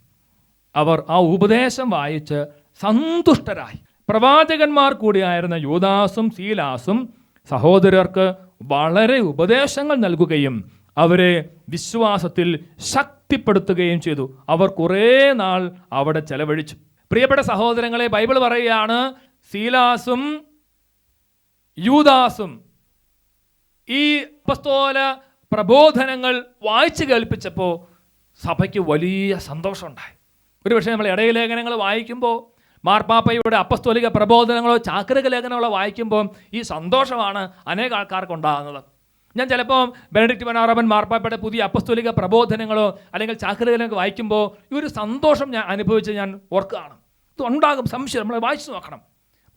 അവർ ആ ഉപദേശം വായിച്ച് സന്തുഷ്ടരായി. പ്രവാചകന്മാർ കൂടിയായിരുന്ന യൂദാസും സീലാസും സഹോദരർക്ക് വളരെ ഉപദേശങ്ങൾ നൽകുകയും അവരെ വിശ്വാസത്തിൽ ശക്തിപ്പെടുത്തുകയും ചെയ്തു. അവർ കുറേ നാൾ അവിടെ ചെലവഴിച്ചു. പ്രിയപ്പെട്ട സഹോദരങ്ങളെ, ബൈബിൾ പറയുകയാണ്, സീലാസും യൂദാസും ഈ അപ്പസ്തോല പ്രബോധനങ്ങൾ വായിച്ചു കേൾപ്പിച്ചപ്പോൾ സഭയ്ക്ക് വലിയ സന്തോഷമുണ്ടായി. ഒരുപക്ഷെ നമ്മൾ ഇടയലേഖനങ്ങൾ വായിക്കുമ്പോൾ, മാർപ്പാപ്പയുടെ അപ്പസ്തോലിക പ്രബോധനങ്ങളോ ചാക്രിക ലേഖനങ്ങളോ വായിക്കുമ്പോൾ ഈ സന്തോഷമാണ് അനേക ആൾക്കാർക്ക് ഉണ്ടാകുന്നത്. ഞാൻ ചിലപ്പോൾ ബെനഡിക്ട് 16 മാർപ്പാപ്പയുടെ പുതിയ അപ്പസ്തോലിക പ്രബോധനങ്ങളോ അല്ലെങ്കിൽ ചാക്രികലൊക്കെ വായിക്കുമ്പോൾ ഈ ഒരു സന്തോഷം ഞാൻ അനുഭവിച്ച് ഞാൻ ഓർക്കുകയാണ്. ഇത് ഉണ്ടാകും, സംശയം നമ്മൾ വായിച്ചു നോക്കണം.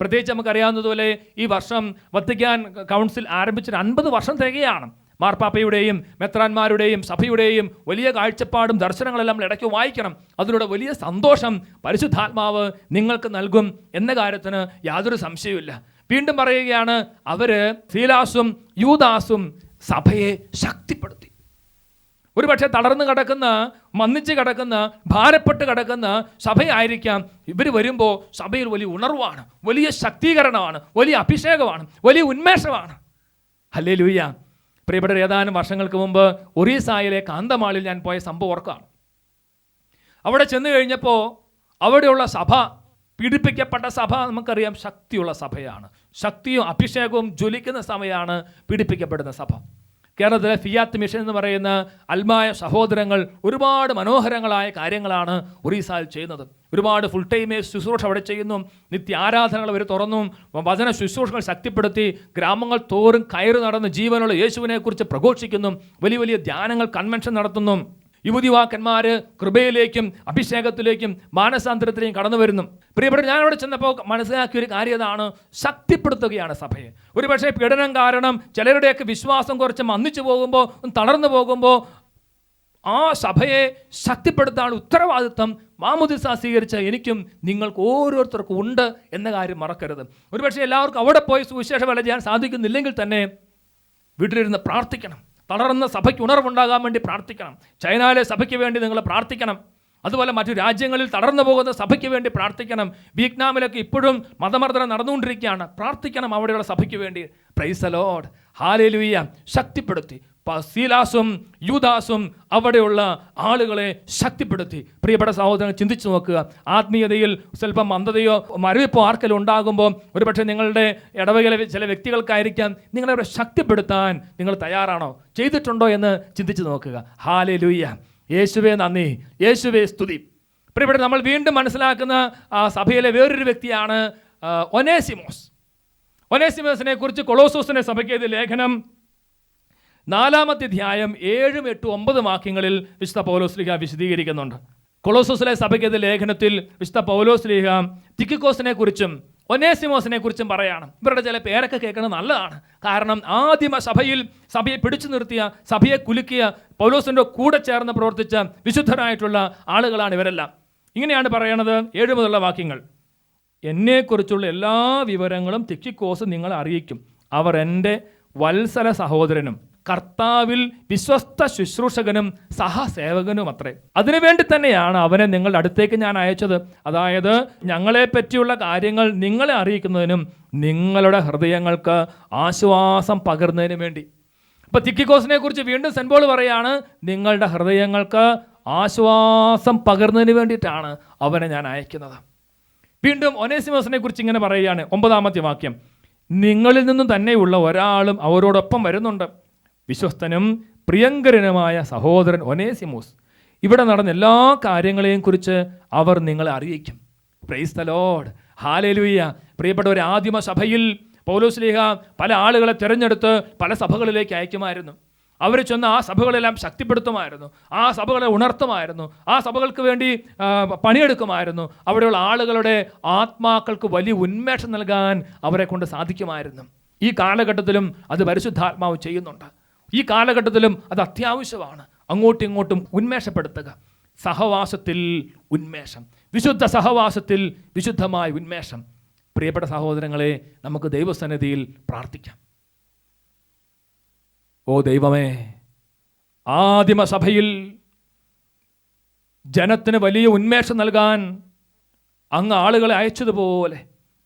പ്രത്യേകിച്ച് നമുക്കറിയാവുന്നതുപോലെ ഈ വർഷം വത്തിക്കാൻ കൗൺസിൽ ആരംഭിച്ചിട്ട് 50 വർഷം തികയാണ്. മാർപ്പാപ്പയുടെയും മെത്രാന്മാരുടെയും സഭയുടെയും വലിയ കാഴ്ചപ്പാടും ദർശനങ്ങളെല്ലാം നമ്മൾ ഇടയ്ക്ക് വായിക്കണം. അതിലൂടെ വലിയ സന്തോഷം പരിശുദ്ധാത്മാവ് നിങ്ങൾക്ക് നൽകും എന്ന കാര്യത്തിന് യാതൊരു സംശയവുമില്ല. വീണ്ടും പറയുകയാണ്, അവര് സീലാസും യൂദാസും സഭയെ ശക്തിപ്പെടുത്തി. ഒരുപക്ഷെ തളർന്നു കിടക്കുന്ന, മന്ദിച്ച് കിടക്കുന്ന, ഭാരപ്പെട്ട് കിടക്കുന്ന സഭയായിരിക്കാം. ഇവർ വരുമ്പോൾ സഭയിൽ വലിയ ഉണർവാണ്, വലിയ ശക്തീകരണമാണ്, വലിയ അഭിഷേകമാണ്, വലിയ ഉന്മേഷമാണ്. ഹല്ലേലൂയ. പ്രിയപ്പെട്ട, ഏതാനും വർഷങ്ങൾക്ക് മുമ്പ് ഒറീസായിലെ കാന്തമാളിൽ ഞാൻ പോയ സംഭവം ഓർക്കാം. അവിടെ ചെന്ന് കഴിഞ്ഞപ്പോൾ അവിടെയുള്ള സഭ, പീഡിപ്പിക്കപ്പെട്ട സഭ, നമുക്കറിയാം ശക്തിയുള്ള സഭയാണ്. ശക്തിയും അഭിഷേകവും ജ്വലിക്കുന്ന സഭയാണ് പീഡിപ്പിക്കപ്പെടുന്ന സഭ. കേരളത്തിലെ ഫിയാത്ത് മിഷൻ എന്ന് പറയുന്ന അൽമായ സഹോദരങ്ങൾ ഒരുപാട് മനോഹരങ്ങളായ കാര്യങ്ങളാണ് ഒറീസയിൽ ചെയ്യുന്നത്. ഒരുപാട് ഫുൾ ടൈം ശുശ്രൂഷ അവിടെ ചെയ്യുന്നു. നിത്യ ആരാധനകൾ അവർ തുറന്നു. വചന ശുശ്രൂഷകൾ ശക്തിപ്പെടുത്തി ഗ്രാമങ്ങൾ തോറും കയറി നടന്ന് ജീവനുള്ള യേശുവിനെക്കുറിച്ച് പ്രഘോഷിക്കുന്നു. വലിയ വലിയ ധ്യാനങ്ങൾ, കൺവെൻഷൻ നടത്തുന്നു. യുവതിവാക്കന്മാർ കൃപയിലേക്കും അഭിഷേകത്തിലേക്കും മാനസാന്തരത്തിലേക്കും കടന്നു വരുന്നു. പ്രിയപ്പെട്ട, ഞാൻ അവിടെ ചെന്നപ്പോൾ മനസ്സിലാക്കിയ ഒരു കാര്യം അതാണ്, ശക്തിപ്പെടുത്തുകയാണ് സഭയെ. ഒരുപക്ഷെ പീഡനം കാരണം ചിലരുടെയൊക്കെ വിശ്വാസം കുറച്ച് മന്ദിച്ചു പോകുമ്പോൾ, തളർന്നു പോകുമ്പോൾ ആ സഭയെ ശക്തിപ്പെടുത്താൻ ഉത്തരവാദിത്വം മാമോദിസ സ്വീകരിച്ച എനിക്കും നിങ്ങൾക്ക് ഓരോരുത്തർക്കും ഉണ്ട് എന്ന കാര്യം മറക്കരുത്. ഒരുപക്ഷെ എല്ലാവർക്കും അവിടെ പോയി സുവിശേഷ വേല ചെയ്യാൻ സാധിക്കുന്നില്ലെങ്കിൽ തന്നെ വീട്ടിലിരുന്ന് പ്രാർത്ഥിക്കണം. തളർന്ന സഭയ്ക്ക് ഉണർവുണ്ടാകാൻ വേണ്ടി പ്രാർത്ഥിക്കണം. ചൈനയിലെ സഭയ്ക്ക് വേണ്ടി നിങ്ങൾ പ്രാർത്ഥിക്കണം. അതുപോലെ മറ്റു രാജ്യങ്ങളിൽ തളർന്നു പോകുന്ന സഭയ്ക്ക് വേണ്ടി പ്രാർത്ഥിക്കണം. വിയറ്റ്നാമിലൊക്കെ ഇപ്പോഴും മതമർദ്ദനം നടന്നുകൊണ്ടിരിക്കുകയാണ്. പ്രാർത്ഥിക്കണം അവിടെയുള്ള സഭയ്ക്ക് വേണ്ടി. Praise the Lord. ഹല്ലേലൂയ. ശക്തിപ്പെടുത്തി. സീലാസും യൂദാസും അവിടെയുള്ള ആളുകളെ ശക്തിപ്പെടുത്തി. പ്രിയപ്പെട്ട സഹോദരങ്ങൾ, ചിന്തിച്ചു നോക്കുക. ആത്മീയതയിൽ സ്വല്പം മന്ദതയോ മരവിപ്പോ ആർക്കെങ്കിലും ഉണ്ടാകുമ്പോൾ ഒരുപക്ഷെ നിങ്ങളുടെ ഇടവകയിലെ ചില വ്യക്തികൾക്കായിരിക്കാം. നിങ്ങളെ ശക്തിപ്പെടുത്താൻ നിങ്ങൾ തയ്യാറാണോ, ചെയ്തിട്ടുണ്ടോ എന്ന് ചിന്തിച്ചു നോക്കുക. ഹല്ലേലൂയ. യേശുവേ നന്ദി, യേശുവേ സ്തുതി. പ്രിയപ്പെട്ട, നമ്മൾ വീണ്ടും മനസ്സിലാക്കുന്ന സഭയിലെ വേറൊരു വ്യക്തിയാണ് ഒനേസിമോസ്. ഒനേസിമോസിനെ കുറിച്ച് കൊളോസോസിനെ സഭയ്ക്ക് എഴുതിയ ലേഖനം 4-ാമത്തെ അധ്യായം 7, 8, 9 വാക്യങ്ങളിൽ വിശുദ്ധ പൗലോസ്ലീഹ വിശദീകരിക്കുന്നുണ്ട്. കൊളോസോസിലെ സഭയ്ക്ക് എഴുതിയ ലേഖനത്തിൽ വിശുദ്ധ പൗലോസ്ലീഹ തിക്കിക്കോസിനെ കുറിച്ചും ഒനേസിമോസിനെ കുറിച്ചും പറയാണ്. ഇവരുടെ ചില പേരൊക്കെ കേൾക്കുന്നത് നല്ലതാണ്. കാരണം ആദിമ സഭയെ പിടിച്ചു നിർത്തിയ, സഭയെ കുലുക്കിയ, പൗലോസിൻ്റെ കൂടെ ചേർന്ന് പ്രവർത്തിച്ച വിശുദ്ധരായിട്ടുള്ള ആളുകളാണ് ഇവരെല്ലാം. ഇങ്ങനെയാണ് പറയണത് 7 മുതലുള്ള വാക്യങ്ങൾ. എന്നെക്കുറിച്ചുള്ള എല്ലാ വിവരങ്ങളും തിക്കിക്കോസ് നിങ്ങളെ അറിയിക്കും. അവർ എൻ്റെ വത്സല സഹോദരനും കർത്താവിൽ വിശ്വസ്ത ശുശ്രൂഷകനും സഹസേവകനും അത്രേ. അതിനുവേണ്ടി തന്നെയാണ് അവനെ നിങ്ങളുടെ അടുത്തേക്ക് ഞാൻ അയച്ചത്. അതായത് ഞങ്ങളെ പറ്റിയുള്ള കാര്യങ്ങൾ നിങ്ങളെ അറിയിക്കുന്നതിനും നിങ്ങളുടെ ഹൃദയങ്ങൾക്ക് ആശ്വാസം പകർന്നതിനും വേണ്ടി. അപ്പോൾ തിക്കിക്കോസിനെ കുറിച്ച് വീണ്ടും സെന്റ് പോൾ പറയാണ്, നിങ്ങളുടെ ഹൃദയങ്ങൾക്ക് ആശ്വാസം പകർന്നതിന് വേണ്ടിയിട്ടാണ് അവനെ ഞാൻ അയക്കുന്നത്. വീണ്ടും ഒനേസിമോസിനെ കുറിച്ച് ഇങ്ങനെ പറയുകയാണ്, 9-ാമത്തെ വാക്യം. നിങ്ങളിൽ നിന്നും തന്നെയുള്ള ഒരാളും അവരോടൊപ്പം വരുന്നുണ്ട്, വിശ്വസ്തനും പ്രിയങ്കരനുമായ സഹോദരൻ ഒനേസിമോസ്. ഇവിടെ നടന്ന എല്ലാ കാര്യങ്ങളെയും കുറിച്ച് അവർ നിങ്ങളെ അറിയിക്കും. Price the Lord, hallelujah. പ്രിയപ്പെട്ടവരെ, ആദിമ സഭയിൽ പൗലോസ്ലീഹ പല ആളുകളെ തിരഞ്ഞെടുത്ത് പല സഭകളിലേക്ക് അയക്കുമായിരുന്നു. അവർ ചെന്ന് ആ സഭകളെല്ലാം ശക്തിപ്പെടുത്തുമായിരുന്നു, ആ സഭകളെ ഉണർത്തുമായിരുന്നു, ആ സഭകൾക്ക് വേണ്ടി പണിയെടുക്കുമായിരുന്നു. അവിടെയുള്ള ആളുകളുടെ ആത്മാക്കൾക്ക് വലിയ ഉന്മേഷം നൽകാൻ അവരെ കൊണ്ട് സാധിക്കുമായിരുന്നു. ഈ കാലഘട്ടത്തിലും അത് പരിശുദ്ധാത്മാവ് ചെയ്യുന്നുണ്ട്. ഈ കാലഘട്ടത്തിലും അത് അത്യാവശ്യമാണ്. അങ്ങോട്ടും ഇങ്ങോട്ടും ഉന്മേഷപ്പെടുത്തുക. സഹവാസത്തിൽ ഉന്മേഷം, വിശുദ്ധ സഹവാസത്തിൽ വിശുദ്ധമായ ഉന്മേഷം. പ്രിയപ്പെട്ട സഹോദരങ്ങളെ, നമുക്ക് ദൈവസന്നിധിയിൽ പ്രാർത്ഥിക്കാം. ഓ ദൈവമേ, ആദിമസഭയിൽ ജനത്തിന് വലിയ ഉന്മേഷം നൽകാൻ അങ്ങ് ആളുകളെ അയച്ചതുപോലെ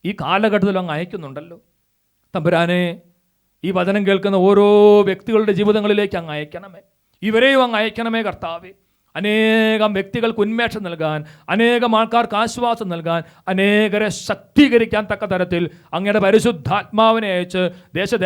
ഈ കാലഘട്ടത്തിൽ അങ്ങ് അയക്കുന്നുണ്ടല്ലോ. തമ്പുരാനെ, ഈ വചനം കേൾക്കുന്ന ഓരോ വ്യക്തികളുടെ ജീവിതങ്ങളിലേക്ക് അങ്ങ് അയക്കണമേ. ഇവരെയും അങ്ങ് അയക്കണമേ കർത്താവേ. അനേകം വ്യക്തികൾക്ക് ഉന്മേഷം നൽകാൻ, അനേകം ആൾക്കാർക്ക് ആശ്വാസം നൽകാൻ, അനേകരെ ശക്തീകരിക്കാൻ തക്ക തരത്തിൽ അങ്ങയുടെ പരിശുദ്ധാത്മാവിനെ അയച്ച്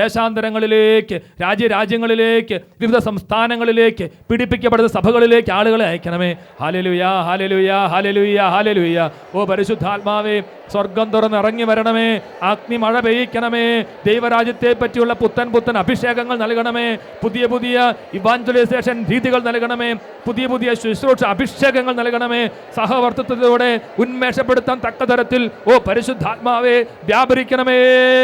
ദേശാന്തരങ്ങളിലേക്ക്, രാജ്യങ്ങളിലേക്ക്, വിവിധ സംസ്ഥാനങ്ങളിലേക്ക്, പീഡിപ്പിക്കപ്പെടുന്ന സഭകളിലേക്ക് ആളുകളെ അയക്കണമേ. ഹല്ലേലൂയ, ഹല്ലേലൂയ, ഹല്ലേലൂയ, ഹല്ലേലൂയ. ഓ പരിശുദ്ധാത്മാവേ, സ്വർഗം തുറന്ന് ഇറങ്ങി വരണമേ. അഗ്നി മഴ പെയ്യിക്കണമേ. ദൈവരാജ്യത്തെ പറ്റിയുള്ള പുത്തൻ അഭിഷേകങ്ങൾ നൽകണമേ. പുതിയ ഇവാഞ്ചലൈസേഷൻ രീതികൾ നൽകണമേ. പുതിയ ശുശ്രൂഷ അഭിഷേകങ്ങൾ നൽകണമേ. സഹവർത്തിത്വത്തോടെ ഉന്മേഷപ്പെടുത്താൻ തക്ക തരത്തിൽ ഓ പരിശുദ്ധാത്മാവേ വ്യാപരിക്കണമേ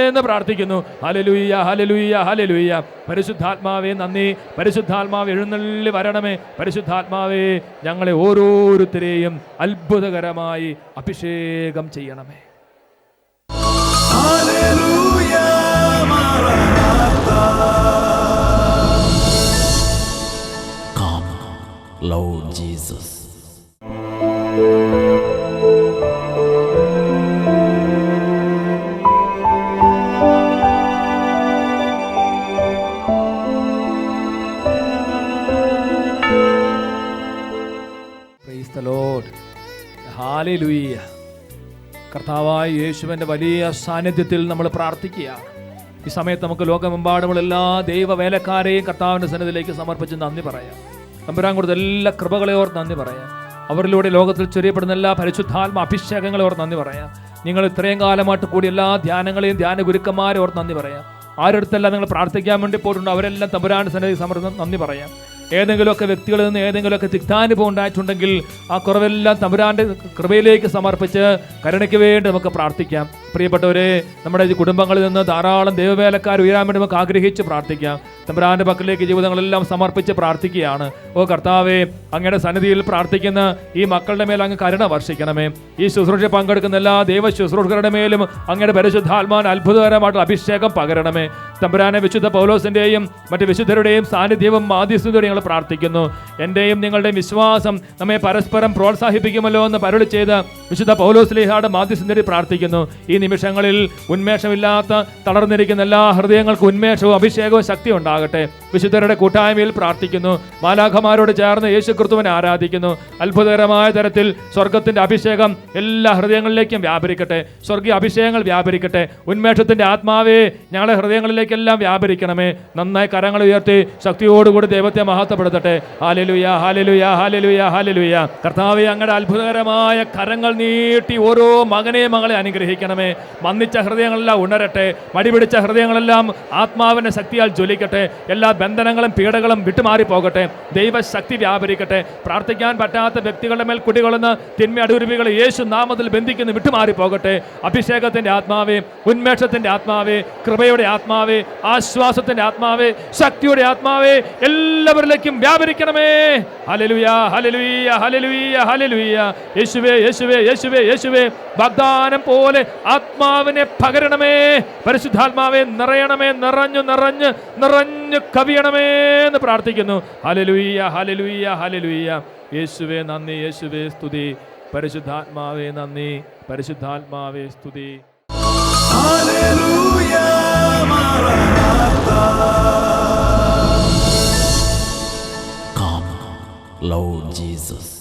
എന്ന് പ്രാർത്ഥിക്കുന്നു. ഹല്ലേലൂയ, ഹല്ലേലൂയ, ഹല്ലേലൂയ. പരിശുദ്ധാത്മാവേ നന്ദി. പരിശുദ്ധാത്മാവ് എഴുന്നള്ളി വരണമേ. പരിശുദ്ധാത്മാവേ, ഞങ്ങളെ ഓരോരുത്തരെയും അത്ഭുതകരമായി അഭിഷേകം ചെയ്യണമേ. ഹല്ലേലൂയ, മറനാഥാ. Come, Lord Jesus. Praise the Lord. ഹല്ലേലൂയ. കർത്താവായ യേശുവിൻ്റെ വലിയ സാന്നിധ്യത്തിൽ നമ്മൾ പ്രാർത്ഥിക്കുകയാണ്. ഈ സമയത്ത് നമുക്ക് ലോകമെമ്പാടുമുള്ള എല്ലാ ദൈവവേലക്കാരെയും കർത്താവിൻ്റെ സന്നിധിയിലേക്ക് സമർപ്പിച്ച് നന്ദി പറയാം. തമ്പുരാൻ കൊടുത്ത എല്ലാ കൃപകളെ ഓർത്ത് നന്ദി പറയാം. അവരിലൂടെ ലോകത്തിൽ ചൊരിയപ്പെടുന്ന എല്ലാ പരിശുദ്ധാത്മ അഭിഷേകങ്ങളെ ഓർത്ത് നന്ദി പറയാം. നിങ്ങൾ ഇത്രയും കാലമായിട്ട് കൂടി എല്ലാ ധ്യാനങ്ങളെയും ധ്യാന ഗുരുക്കന്മാരെ ഓർത്ത് നന്ദി പറയാം. ആരടുത്തെല്ലാം നിങ്ങൾ പ്രാർത്ഥിക്കാൻ വേണ്ടി പോയിട്ടുണ്ട്, അവരെല്ലാം തമ്പുരാൻ്റെ സന്നിധി സമർപ്പിച്ച് നന്ദി പറയാം. ഏതെങ്കിലുമൊക്കെ വ്യക്തികളിൽ നിന്ന് ഏതെങ്കിലുമൊക്കെ തിക്താനുഭവം ഉണ്ടായിട്ടുണ്ടെങ്കിൽ ആ കുറവെല്ലാം തമ്പുരാൻ്റെ കൃപയിലേക്ക് സമർപ്പിച്ച് കരുണയ്ക്ക് വേണ്ടി നമുക്ക് പ്രാർത്ഥിക്കാം. പ്രിയപ്പെട്ടവരെ, നമ്മുടെ കുടുംബങ്ങളിൽ നിന്ന് ധാരാളം ദൈവവേലക്കാർ ഉയരാൻ വേണ്ടി നമുക്ക് ആഗ്രഹിച്ച് പ്രാർത്ഥിക്കാം. തമ്പുരാൻ്റെ പക്കലേക്ക് ജീവിതങ്ങളെല്ലാം സമർപ്പിച്ച് പ്രാർത്ഥിക്കുകയാണ്. ഓ കർത്താവേ, അങ്ങയുടെ സന്നിധിയിൽ പ്രാർത്ഥിക്കുന്ന ഈ മക്കളുടെ മേൽ അങ്ങ് കരുണ വർഷിക്കണമേ. ഈ ശുശ്രൂഷ പങ്കെടുക്കുന്ന എല്ലാ ദൈവ ശുശ്രൂഷകരുടെ മേലും അങ്ങയുടെ പരിശുദ്ധാത്മാവിന് അത്ഭുതകരമായിട്ടുള്ള അഭിഷേകം പകരണമേ. തമ്പുരാനെ, വിശുദ്ധ പൗലോസിൻ്റെയും മറ്റ് വിശുദ്ധരുടെയും സാന്നിധ്യവും മാധ്യസ്ഥതയോടെ ഞങ്ങൾ പ്രാർത്ഥിക്കുന്നു. എൻ്റെയും നിങ്ങളുടെയും വിശ്വാസം നമ്മെ പരസ്പരം പ്രോത്സാഹിപ്പിക്കുമല്ലോ എന്ന് പരുളി ചെയ്ത് വിശുദ്ധ പൗലോസ്ലീഹയുടെ മാധ്യസ്ഥതയിൽ പ്രാർത്ഥിക്കുന്നു. ഈ നിമിഷങ്ങളിൽ ഉന്മേഷമില്ലാത്ത തളർന്നിരിക്കുന്ന എല്ലാ ഹൃദയങ്ങൾക്കും ഉന്മേഷവും അഭിഷേകവും ശക്തി ഉണ്ടാകട്ടെ. വിശുദ്ധരുടെ കൂട്ടായ്മയിൽ പ്രാർത്ഥിക്കുന്നു. മാലാഖമാരോട് ചേർന്ന് യേശു ക്രിസ്തുവിനെ ആരാധിക്കുന്നു. അത്ഭുതകരമായ തരത്തിൽ സ്വർഗത്തിൻ്റെ അഭിഷേകം എല്ലാ ഹൃദയങ്ങളിലേക്കും വ്യാപരിക്കട്ടെ. സ്വർഗീയ അഭിഷേകങ്ങൾ വ്യാപരിക്കട്ടെ. ഉന്മേഷത്തിൻ്റെ ആത്മാവേ, ഞങ്ങളുടെ ഹൃദയങ്ങളിലേക്കെല്ലാം വ്യാപരിക്കണമേ. നന്നായി കരങ്ങൾ ഉയർത്തി ശക്തിയോടുകൂടി ദൈവത്തെ മഹത്വപ്പെടുത്തട്ടെ. ഹല്ലേലൂയ, ഹല്ലേലൂയ, ഹല്ലേലൂയ, ഹല്ലേലൂയ. കർത്താവേ, അങ്ങയുടെ അത്ഭുതകരമായ കരങ്ങൾ നീട്ടി ഓരോ മകനെയും മകളെ അനുഗ്രഹിക്കണമേ. മന്ദിച്ച ഹൃദയങ്ങളെല്ലാം ഉണരട്ടെ. മടിപിടിച്ച ഹൃദയങ്ങളെല്ലാം ആത്മാവിൻ്റെ ശക്തിയാൽ ജ്വലിക്കട്ടെ. എല്ലാ ബന്ധനങ്ങളും പീഡകളും വിട്ടുമാറി പോകട്ടെ. ദൈവശക്തി വ്യാപരിക്കട്ടെ. പ്രാർത്ഥിക്കാൻ പറ്റാത്ത വ്യക്തികളുടെ മേൽ കുടികൊള്ളുന്ന തിന്മ അടൂരുവികൾ യേശു നാമത്തിൽ ബന്ധിക്കുന്നു, വിട്ടുമാറി പോകട്ടെ. അഭിഷേകത്തിന്റെ ആത്മാവേ, ഉന്മേഷത്തിന്റെ ആത്മാവേ, കൃപയുടെ ആത്മാവേ, ആശ്വാസത്തിന്റെ ആത്മാവേ, ശക്തിയുടെ ആത്മാവേ, എല്ലാവരിലേക്കും വ്യാപരിക്കണമേ. ഹല്ലേലൂയ, ഹല്ലേലൂയ, ഹല്ലേലൂയ, ഹല്ലേലൂയ. യേശുവേ, യേശുവേ, യേശുവേ, യേശുവേ, വാഗ്ദാനം പോലെ ആത്മാവിനെ പകരണമേ. പരിശുദ്ധാത്മാവെ നിറയണമേ, നിറഞ്ഞു നിറഞ്ഞ് നിറഞ്ഞു കവിയണമേ എന്ന് പ്രാർത്ഥിക്കുന്നു. ഹല്ലേലൂയ, ഹല്ലേലൂയ, ഹല്ലേലൂയ. യേശുവേ നന്ദി, യേശുവേ സ്തുതി. പരിശുദ്ധാത്മാവേ നന്ദി, പരിശുദ്ധാത്മാവേ സ്തുതി. ഹല്ലേലൂയ മറനാഥാ. Come, Lord Jesus.